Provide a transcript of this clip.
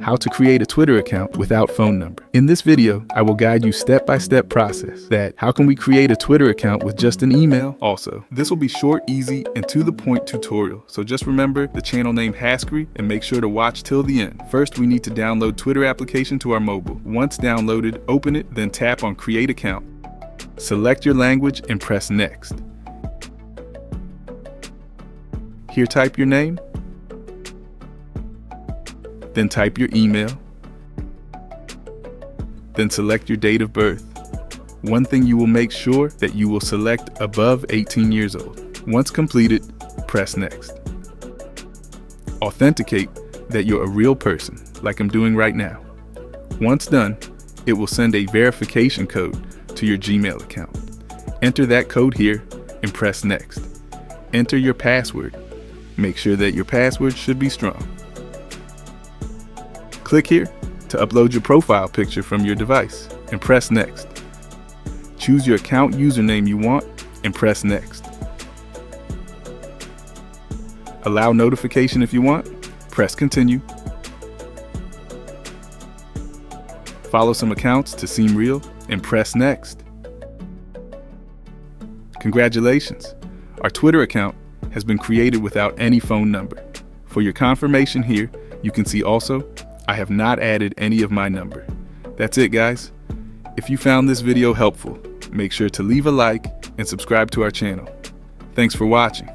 how to create a Twitter account without phone number. In this video, I will guide you step-by-step process that how can we create a Twitter account with just an email also. This will be short, easy, and to the point tutorial. So just remember the channel name Haskery and make sure to watch till the end. First, we need to download Twitter application to our mobile. Once downloaded, open it, then tap on Create Account. Select your language and press Next. Here, type your name, then type your email, then select your date of birth. One thing you will make sure that you will select above 18 years old. Once completed, press Next. Authenticate that you're a real person, like I'm doing right now. Once done, it will send a verification code to your Gmail account. Enter that code here and press Next. Enter your password. Make sure that your password should be strong. Click here to upload your profile picture from your device and press Next. Choose your account username you want and press Next. Allow notification if you want, press Continue. Follow some accounts to seem real and press Next. Congratulations, our Twitter account has been created without any phone number. For your confirmation here, you can see also, I have not added any of my number. That's it, guys. If you found this video helpful, make sure to leave a like and subscribe to our channel. Thanks for watching.